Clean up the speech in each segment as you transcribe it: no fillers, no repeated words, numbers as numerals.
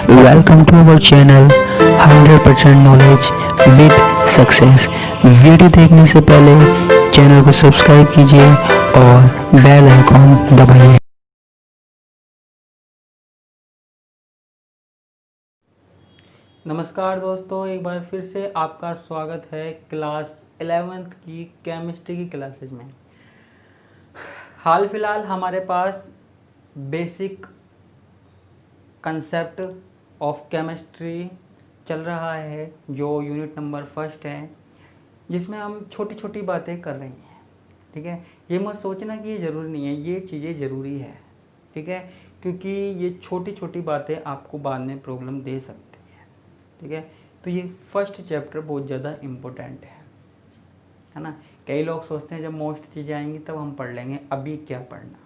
Welcome to our channel 100% knowledge with success. Video देखने से पहले चैनल को सब्सक्राइब कीजिए और बेल आइकॉन दबाइए। नमस्कार दोस्तों, एक बार फिर से आपका स्वागत है क्लास 11th की केमिस्ट्री की क्लासेज में। हाल फिलहाल हमारे पास बेसिक कंसेप्ट ऑफ केमिस्ट्री चल रहा है जो यूनिट नंबर 1 है, जिसमें हम छोटी छोटी बातें कर रहे हैं। ठीक है, ये मत सोचना कि ये ज़रूरी नहीं है, ये चीज़ें ज़रूरी है। ठीक है, क्योंकि ये छोटी छोटी बातें आपको बाद में प्रॉब्लम दे सकती है। ठीक है, तो ये फर्स्ट चैप्टर बहुत ज़्यादा इम्पोर्टेंट है ना। कई लोग सोचते हैं जब मोस्ट चीज़ें आएंगी तब हम पढ़ लेंगे, अभी क्या पढ़ना।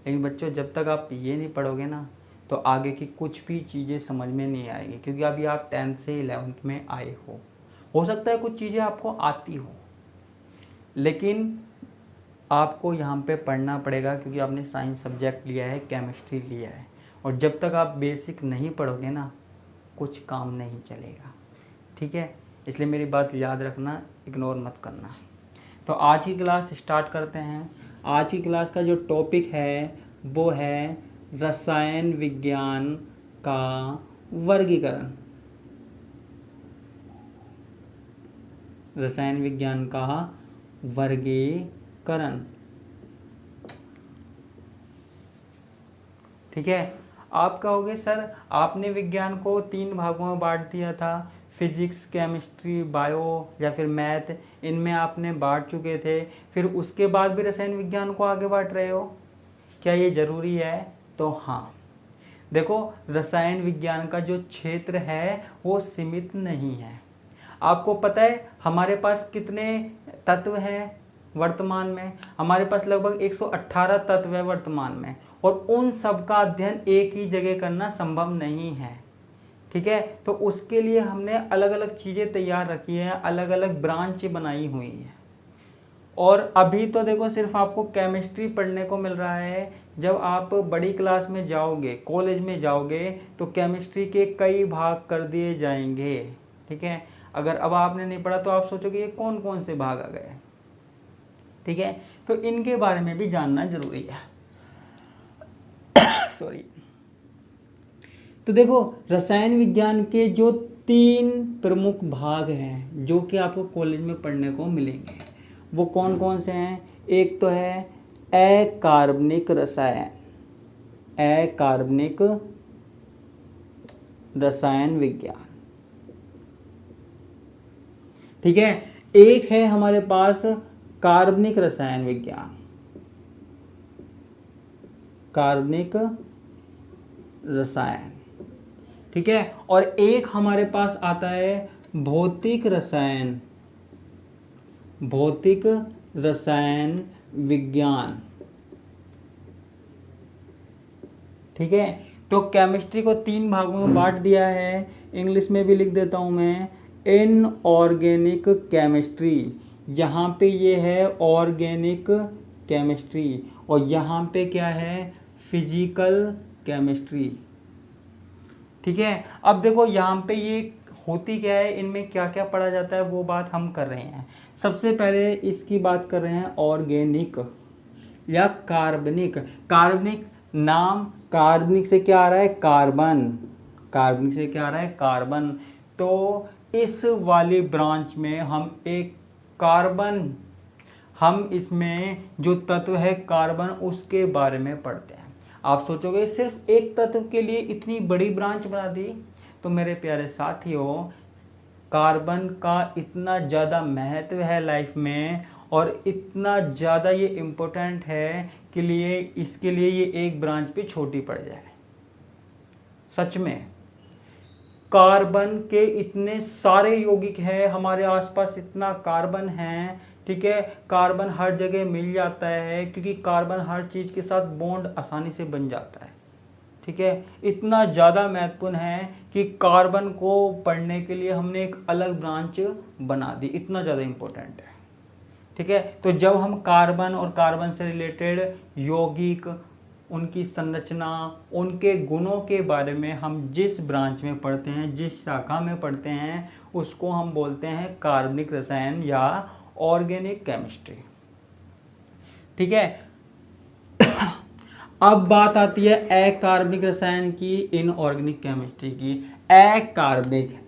लेकिन बच्चों, जब तक आप ये नहीं पढ़ोगे ना तो आगे की कुछ भी चीज़ें समझ में नहीं आएगी, क्योंकि अभी आप 10th से 11th में आए हो सकता है कुछ चीज़ें आपको आती हो, लेकिन आपको यहाँ पे पढ़ना पड़ेगा क्योंकि आपने साइंस सब्जेक्ट लिया है, केमिस्ट्री लिया है। और जब तक आप बेसिक नहीं पढ़ोगे ना कुछ काम नहीं चलेगा। ठीक है, इसलिए मेरी बात याद रखना, इग्नोर मत करना। तो आज की क्लास स्टार्ट करते हैं। आज की क्लास का जो टॉपिक है वो है रसायन विज्ञान का वर्गीकरण। रसायन विज्ञान का वर्गीकरण। ठीक है, आप कहोगे सर आपने विज्ञान को 3 भागों में बांट दिया था, फिजिक्स, केमिस्ट्री, बायो या फिर मैथ, इनमें आपने बांट चुके थे, फिर उसके बाद भी रसायन विज्ञान को आगे बांट रहे हो, क्या ये ज़रूरी है? तो हाँ, देखो रसायन विज्ञान का जो क्षेत्र है वो सीमित नहीं है। आपको पता है हमारे पास कितने तत्व हैं वर्तमान में? हमारे पास लगभग 118 तत्व है वर्तमान में, और उन सब का अध्ययन एक ही जगह करना संभव नहीं है। ठीक है, तो उसके लिए हमने अलग अलग चीज़ें तैयार रखी हैं, अलग अलग ब्रांच बनाई हुई हैं। और अभी तो देखो सिर्फ आपको केमिस्ट्री पढ़ने को मिल रहा है। जब आप बड़ी क्लास में जाओगे, कॉलेज में जाओगे, तो केमिस्ट्री के कई भाग कर दिए जाएंगे। ठीक है, अगर अब आपने नहीं पढ़ा तो आप सोचोगे ये कौन कौन से भाग आ गए। ठीक है, तो इनके बारे में भी जानना जरूरी है। सॉरी। तो देखो रसायन विज्ञान के जो 3 प्रमुख भाग हैं जो कि आपको कॉलेज में पढ़ने को मिलेंगे, वो कौन कौन से हैं? एक तो है अकार्बनिक रसायन, अकार्बनिक रसायन विज्ञान। ठीक है, एक है हमारे पास कार्बनिक रसायन विज्ञान, कार्बनिक रसायन। ठीक है, और एक हमारे पास आता है भौतिक रसायन, भौतिक रसायन विज्ञान। ठीक है, तो केमिस्ट्री को 3 भागों में बांट दिया है। इंग्लिश में भी लिख देता हूं मैं, इनऑर्गेनिक केमिस्ट्री। यहाँ पे ये है ऑर्गेनिक केमिस्ट्री, और यहाँ पे क्या है? Physical chemistry. ठीक है, अब देखो यहाँ पे ये होती क्या है, इनमें क्या क्या पढ़ा जाता है वो बात हम कर रहे हैं। सबसे पहले इसकी बात कर रहे हैं ऑर्गेनिक या कार्बनिक। कार्बनिक नाम, कार्बनिक से क्या आ रहा है? कार्बन। कार्बनिक से क्या आ रहा है? कार्बन। तो इस वाली ब्रांच में हम एक कार्बन, हम इसमें जो तत्व है कार्बन उसके बारे में पढ़ते हैं। आप सोचोगे सिर्फ एक तत्व के लिए इतनी बड़ी ब्रांच बना दी, तो मेरे प्यारे साथियों कार्बन का इतना ज़्यादा महत्व है लाइफ में, और इतना ज़्यादा ये इम्पोर्टेंट है कि लिए इसके लिए ये एक ब्रांच भी छोटी पड़ जाए। सच में कार्बन के इतने सारे यौगिक हैं हमारे आसपास, इतना कार्बन है। ठीक है, कार्बन हर जगह मिल जाता है क्योंकि कार्बन हर चीज़ के साथ बॉन्ड आसानी से बन जाता है। ठीक है, इतना ज़्यादा महत्वपूर्ण है कि कार्बन को पढ़ने के लिए हमने एक अलग ब्रांच बना दी, इतना ज़्यादा इम्पोर्टेंट है। ठीक है, तो जब हम कार्बन और कार्बन से रिलेटेड यौगिक, उनकी संरचना, उनके गुणों के बारे में हम जिस ब्रांच में पढ़ते हैं, जिस शाखा में पढ़ते हैं, उसको हम बोलते हैं कार्बनिक रसायन या ऑर्गेनिक केमिस्ट्री। ठीक है। अब बात आती है अकार्बनिक रसायन की, इनऑर्गेनिक केमिस्ट्री की। अकार्बनिक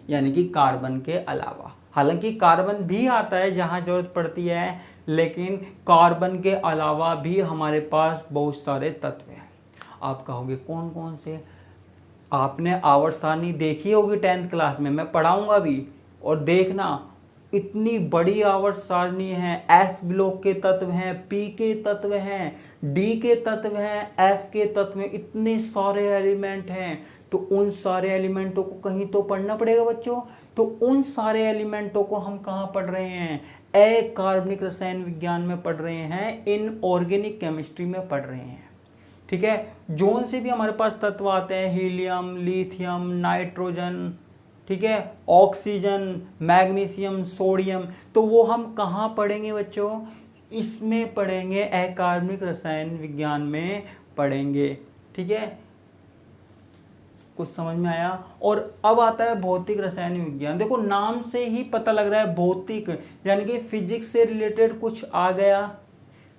यानी कि कार्बन के अलावा, हालांकि कार्बन भी आता है जहां जरूरत पड़ती है, लेकिन कार्बन के अलावा भी हमारे पास बहुत सारे तत्व हैं। आप कहोगे कौन कौन से? आपने आवर्त सारणी देखी होगी 10th क्लास में, मैं पढ़ाऊंगा भी, और देखना इतनी बड़ी आवर्त सारणी है। एस ब्लॉक के तत्व हैं, पी के तत्व हैं, डी के तत्व हैं, एफ के तत्व हैं, इतने सारे एलिमेंट हैं। तो उन सारे एलिमेंटों को कहीं तो पढ़ना पड़ेगा बच्चों। तो उन सारे एलिमेंटों को हम कहाँ पढ़ रहे हैं? अकार्बनिक रसायन विज्ञान में पढ़ रहे हैं, इनऑर्गेनिक केमिस्ट्री में पढ़ रहे हैं। ठीक है। जोन से भी हमारे पास तत्व आते हैं, हीलियम, लिथियम, नाइट्रोजन, ठीक है, ऑक्सीजन, मैग्नीशियम, सोडियम, तो वो हम कहाँ पढ़ेंगे बच्चों? इसमें पढ़ेंगे, अकार्बनिक रसायन विज्ञान में पढ़ेंगे। ठीक है, कुछ समझ में आया? और अब आता है भौतिक रसायन विज्ञान। देखो नाम से ही पता लग रहा है भौतिक, यानी कि फिजिक्स से रिलेटेड कुछ आ गया।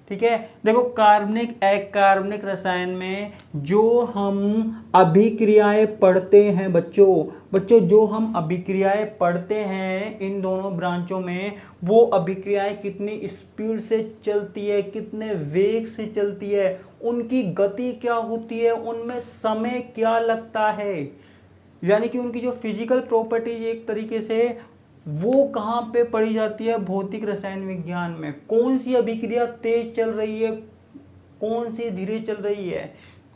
ठीक है। देखो कार्बनिक अकार्बनिक रसायन में जो हम अभिक्रियाएं पढ़ते हैं बच्चों जो हम अभिक्रियाएं पढ़ते हैं इन दोनों ब्रांचों में, वो अभिक्रियाएं कितनी स्पीड से चलती है, कितने वेग से चलती है, उनकी गति क्या होती है, उनमें समय क्या लगता है, यानी कि उनकी जो फिजिकल प्रॉपर्टी एक तरीके से वो कहाँ पे पढ़ी जाती है? भौतिक रसायन विज्ञान में। कौन सी अभिक्रिया तेज चल रही है, कौन सी धीरे चल रही है,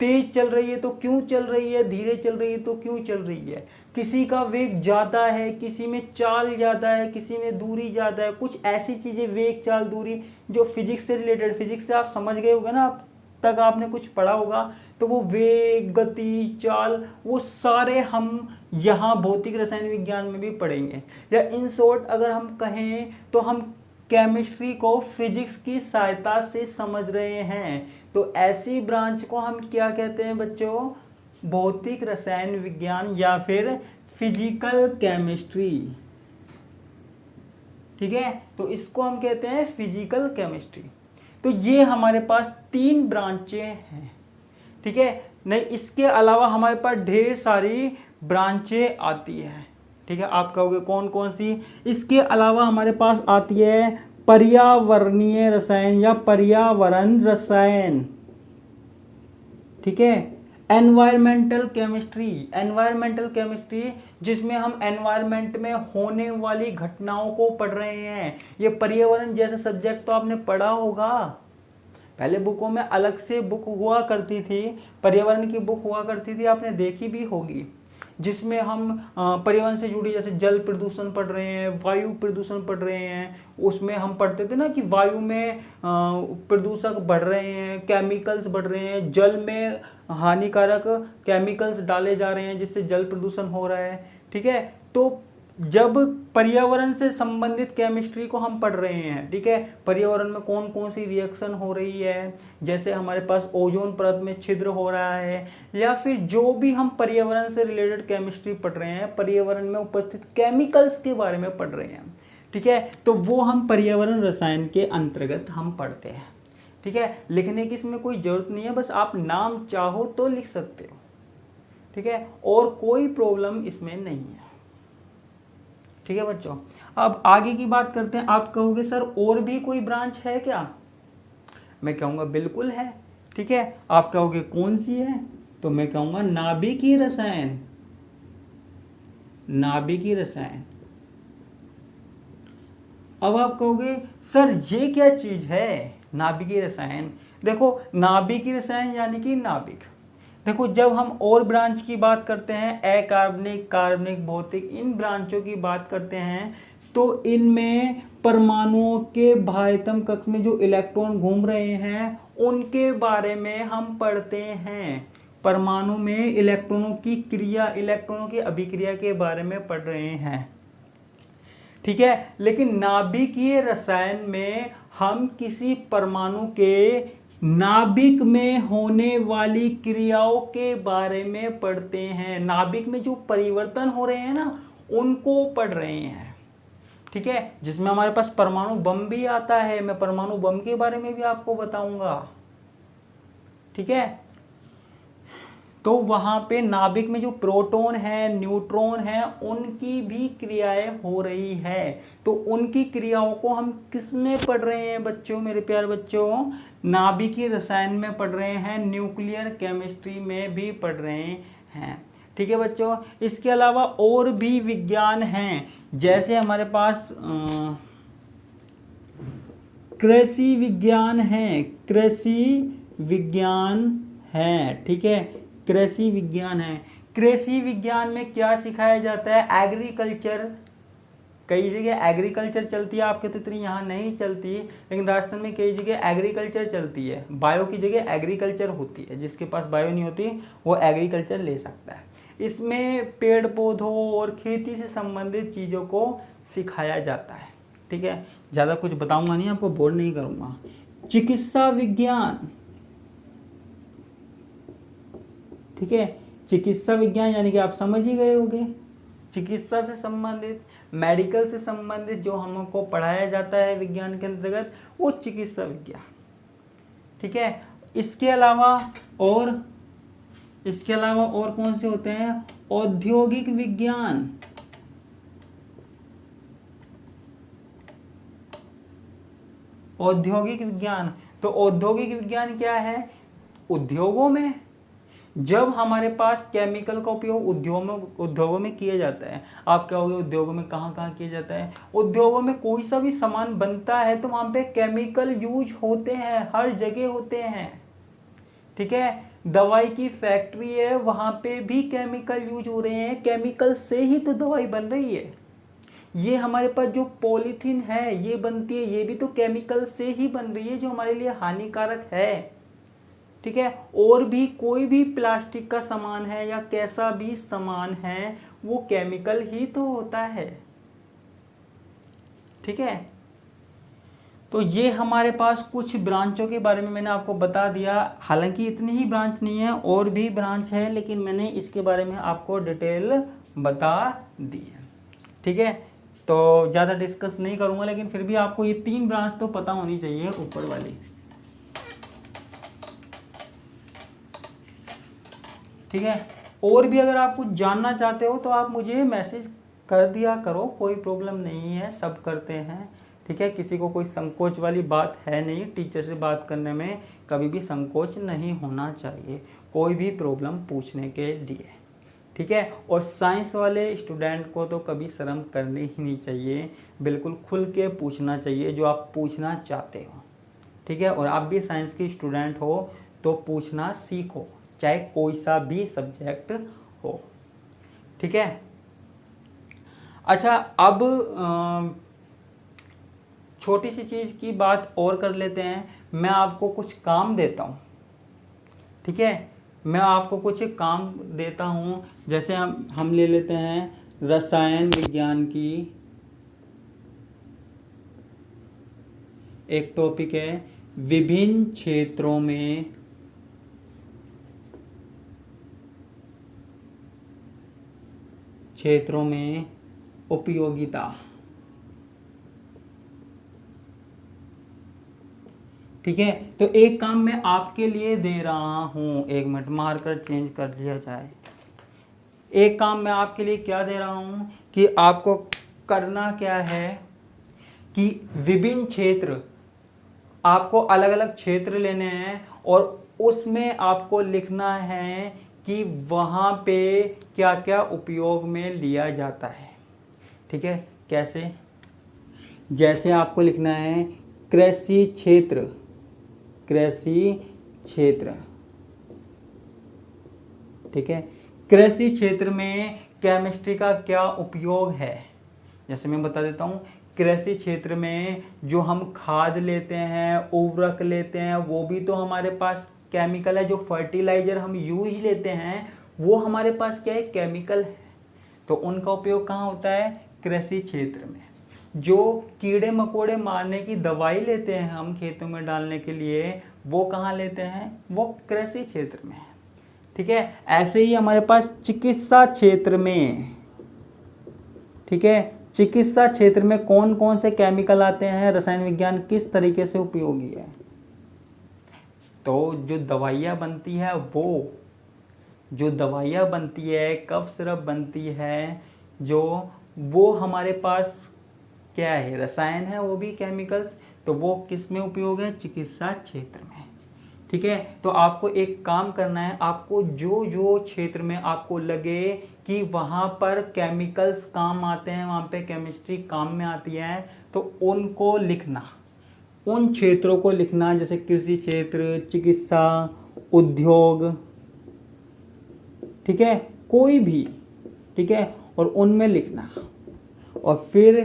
तेज चल रही है तो क्यों चल रही है, धीरे चल रही है तो क्यों चल रही है, किसी का वेग ज्यादा है, किसी में चाल ज्यादा है, किसी में दूरी ज्यादा है, कुछ ऐसी चीजें, वेग, चाल, दूरी जो फिजिक्स से रिलेटेड, फिजिक्स से आप समझ गए होगे ना, आप तक आपने कुछ पढ़ा होगा, तो वो वेग, गति, चाल, वो सारे हम यहाँ भौतिक रसायन विज्ञान में भी पढ़ेंगे। या इन शॉर्ट अगर हम कहें तो हम केमिस्ट्री को फिजिक्स की सहायता से समझ रहे हैं। तो ऐसी ब्रांच को हम क्या कहते हैं बच्चों? भौतिक रसायन विज्ञान या फिर फिजिकल केमिस्ट्री। ठीक है, तो इसको हम कहते हैं फिजिकल केमिस्ट्री। तो ये हमारे पास 3 ब्रांचें हैं। ठीक है, नहीं इसके अलावा हमारे पास ढेर सारी ब्रांचें आती हैं। ठीक है, आप कहोगे कौन कौन सी? इसके अलावा हमारे पास आती है पर्यावरणीय रसायन या पर्यावरण रसायन। ठीक है, एनवायरमेंटल केमिस्ट्री, जिसमें हम एनवायरमेंट में होने वाली घटनाओं को पढ़ रहे हैं। ये पर्यावरण जैसे सब्जेक्ट तो आपने पढ़ा होगा, पहले बुकों में अलग से बुक हुआ करती थी, पर्यावरण की बुक हुआ करती थी, आपने देखी भी होगी, जिसमें हम पर्यावरण से जुड़ी जैसे जल प्रदूषण पढ़ रहे हैं, वायु प्रदूषण पढ़ रहे हैं। उसमें हम पढ़ते थे ना कि वायु में प्रदूषक बढ़ रहे हैं, केमिकल्स बढ़ रहे हैं, जल में हानिकारक केमिकल्स डाले जा रहे हैं जिससे जल प्रदूषण हो रहा है। ठीक है, तो जब पर्यावरण से संबंधित केमिस्ट्री को हम पढ़ रहे हैं, ठीक है, पर्यावरण में कौन कौन सी रिएक्शन हो रही है, जैसे हमारे पास ओजोन परत में छिद्र हो रहा है, या फिर जो भी हम पर्यावरण से रिलेटेड केमिस्ट्री पढ़ रहे हैं, पर्यावरण में उपस्थित केमिकल्स के बारे में पढ़ रहे हैं। ठीक है, तो वो हम पर्यावरण रसायन के अंतर्गत हम पढ़ते हैं। ठीक है, लिखने की इसमें कोई जरूरत नहीं है, बस आप नाम चाहो तो लिख सकते हो। ठीक है, और कोई प्रॉब्लम इसमें नहीं है। ठीक है बच्चों, अब आगे की बात करते हैं। आप कहोगे सर और भी कोई ब्रांच है क्या? मैं कहूँगा बिल्कुल है। ठीक है, आप कहोगे कौन सी है? तो मैं कहूँगा नाभिकीय रसायन। नाभिकीय रसायन। अब आप कहोगे सर ये क्या चीज है नाभिकीय रसायन? देखो नाभिकीय रसायन यानी कि नाभिक। देखो जब हम और ब्रांच की बात करते हैं, अकार्बनिक, कार्बनिक, भौतिक, इन ब्रांचों की बात करते हैं, तो इनमें परमाणुओं के बाह्यतम कक्ष में जो इलेक्ट्रॉन घूम रहे हैं उनके बारे में हम पढ़ते हैं। परमाणु में इलेक्ट्रॉनों की क्रिया, इलेक्ट्रॉनों की अभिक्रिया के बारे में पढ़ रहे हैं। ठीक है, लेकिन नाभिकीय रसायन में हम किसी परमाणु के नाभिक में होने वाली क्रियाओं के बारे में पढ़ते हैं। नाभिक में जो परिवर्तन हो रहे हैं ना, उनको पढ़ रहे हैं। ठीक है, जिसमें हमारे पास परमाणु बम भी आता है। मैं परमाणु बम के बारे में भी आपको बताऊंगा। ठीक है, तो वहां पे नाभिक में जो प्रोटॉन है, न्यूट्रॉन है, उनकी भी क्रियाएं हो रही है। तो उनकी क्रियाओं को हम किस में पढ़ रहे हैं बच्चों, मेरे प्यारे बच्चों? नाभिकीय रसायन में पढ़ रहे हैं, न्यूक्लियर केमिस्ट्री में भी पढ़ रहे हैं। ठीक है बच्चों, इसके अलावा और भी विज्ञान हैं, जैसे हमारे पास कृषि विज्ञान है। कृषि विज्ञान है, ठीक है, कृषि विज्ञान है। कृषि विज्ञान में क्या सिखाया जाता है? एग्रीकल्चर। कई जगह एग्रीकल्चर चलती है, आपके तो इतनी यहाँ नहीं चलती, लेकिन राजस्थान में कई जगह एग्रीकल्चर चलती है। बायो की जगह एग्रीकल्चर होती है। जिसके पास बायो नहीं होती वो एग्रीकल्चर ले सकता है। इसमें पेड़ पौधों और खेती से संबंधित चीज़ों को सिखाया जाता है। ठीक है, ज़्यादा कुछ बताऊंगा नहीं, आपको बोर नहीं करूँगा। चिकित्सा विज्ञान, ठीक है, चिकित्सा विज्ञान यानी कि आप समझ ही गए होंगे, चिकित्सा से संबंधित, मेडिकल से संबंधित जो हमको पढ़ाया जाता है विज्ञान के अंतर्गत, वो चिकित्सा विज्ञान। ठीक है, इसके अलावा और कौन से होते हैं? औद्योगिक विज्ञान। औद्योगिक विज्ञान, तो औद्योगिक विज्ञान क्या है? उद्योगों में जब हमारे पास केमिकल का उपयोग उद्योगों में किया जाता है। आप क्या होगा, उद्योगों में कहाँ कहाँ किया जाता है? उद्योगों में कोई सा भी सामान बनता है तो वहाँ पे केमिकल यूज होते हैं, हर जगह होते हैं। ठीक है, दवाई की फैक्ट्री है, वहाँ पे भी केमिकल यूज हो रहे हैं, केमिकल से ही तो दवाई बन रही है। ये हमारे पास जो पॉलीथीन है ये बनती है, ये भी तो केमिकल से ही बन रही है, जो हमारे लिए हानिकारक है। ठीक है, और भी कोई भी प्लास्टिक का सामान है या कैसा भी सामान है, वो केमिकल ही तो होता है। ठीक है, तो ये हमारे पास कुछ ब्रांचों के बारे में मैंने आपको बता दिया। हालांकि इतनी ही ब्रांच नहीं है, और भी ब्रांच है, लेकिन मैंने इसके बारे में आपको डिटेल बता दी है। ठीक है, तो ज़्यादा डिस्कस नहीं करूँगा, लेकिन फिर भी आपको ये 3 ब्रांच तो पता होनी चाहिए ऊपर वाली। ठीक है, और भी अगर आप कुछ जानना चाहते हो तो आप मुझे मैसेज कर दिया करो, कोई प्रॉब्लम नहीं है, सब करते हैं। ठीक है, किसी को कोई संकोच वाली बात है नहीं, टीचर से बात करने में कभी भी संकोच नहीं होना चाहिए, कोई भी प्रॉब्लम पूछने के लिए। ठीक है, और साइंस वाले स्टूडेंट को तो कभी शर्म करनी ही नहीं चाहिए, बिल्कुल खुल के पूछना चाहिए जो आप पूछना चाहते हो। ठीक है, और आप भी साइंस के स्टूडेंट हो तो पूछना सीखो, चाहे कोई सा भी सब्जेक्ट हो। ठीक है, अच्छा, अब छोटी सी चीज़ की बात और कर लेते हैं। मैं आपको कुछ काम देता हूँ। ठीक है, मैं आपको कुछ काम देता हूँ, जैसे हम ले लेते हैं रसायन विज्ञान की एक टॉपिक है, विभिन्न क्षेत्रों में उपयोगिता। ठीक है, तो एक काम मैं आपके लिए दे रहा हूँ, 1 मिनट मार्कर चेंज कर लिया जाए। एक काम मैं आपके लिए क्या दे रहा हूँ कि आपको करना क्या है कि विभिन्न क्षेत्र, आपको अलग अलग क्षेत्र लेने हैं और उसमें आपको लिखना है कि वहाँ पे क्या क्या उपयोग में लिया जाता है। ठीक है, कैसे? जैसे आपको लिखना है कृषि क्षेत्र, ठीक है, कृषि क्षेत्र में केमिस्ट्री का क्या उपयोग है। जैसे मैं बता देता हूँ, कृषि क्षेत्र में जो हम खाद लेते हैं, उर्वरक लेते हैं, वो भी तो हमारे पास केमिकल है। जो फर्टिलाइजर हम यूज लेते हैं वो हमारे पास क्या है, केमिकल है। तो उनका उपयोग कहाँ होता है, कृषि क्षेत्र में। जो कीड़े मकोड़े मारने की दवाई लेते हैं हम खेतों में डालने के लिए, वो कहाँ लेते हैं, वो कृषि क्षेत्र में। ठीक है, ऐसे ही हमारे पास चिकित्सा क्षेत्र में, ठीक है, चिकित्सा क्षेत्र में कौन कौन से केमिकल आते हैं, रसायन विज्ञान किस तरीके से उपयोगी है। तो जो दवाइयाँ बनती है, वो जो दवाइयाँ बनती है, कफ सिरप बनती है, जो वो हमारे पास क्या है, रसायन है, वो भी केमिकल्स, तो वो किस में उपयोग है, चिकित्सा क्षेत्र में। ठीक है, तो आपको एक काम करना है, आपको जो जो क्षेत्र में आपको लगे कि वहाँ पर केमिकल्स काम आते हैं, वहाँ पे केमिस्ट्री काम में आती है, तो उनको लिखना, उन क्षेत्रों को लिखना, जैसे कृषि क्षेत्र, चिकित्सा, उद्योग, ठीक है, कोई भी, ठीक है, और उनमें लिखना, और फिर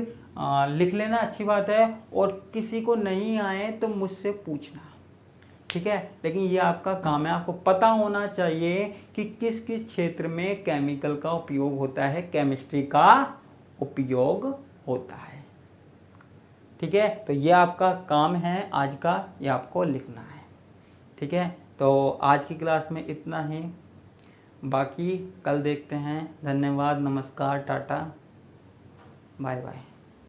लिख लेना, अच्छी बात है। और किसी को नहीं आए तो मुझसे पूछना, ठीक है, लेकिन ये आपका काम है, आपको पता होना चाहिए कि किस किस क्षेत्र में केमिकल का उपयोग होता है, केमिस्ट्री का उपयोग होता है। ठीक है, तो ये आपका काम है आज का, ये आपको लिखना है। ठीक है, तो आज की क्लास में इतना ही, बाकी कल देखते हैं। धन्यवाद, नमस्कार, टाटा, बाय बाय।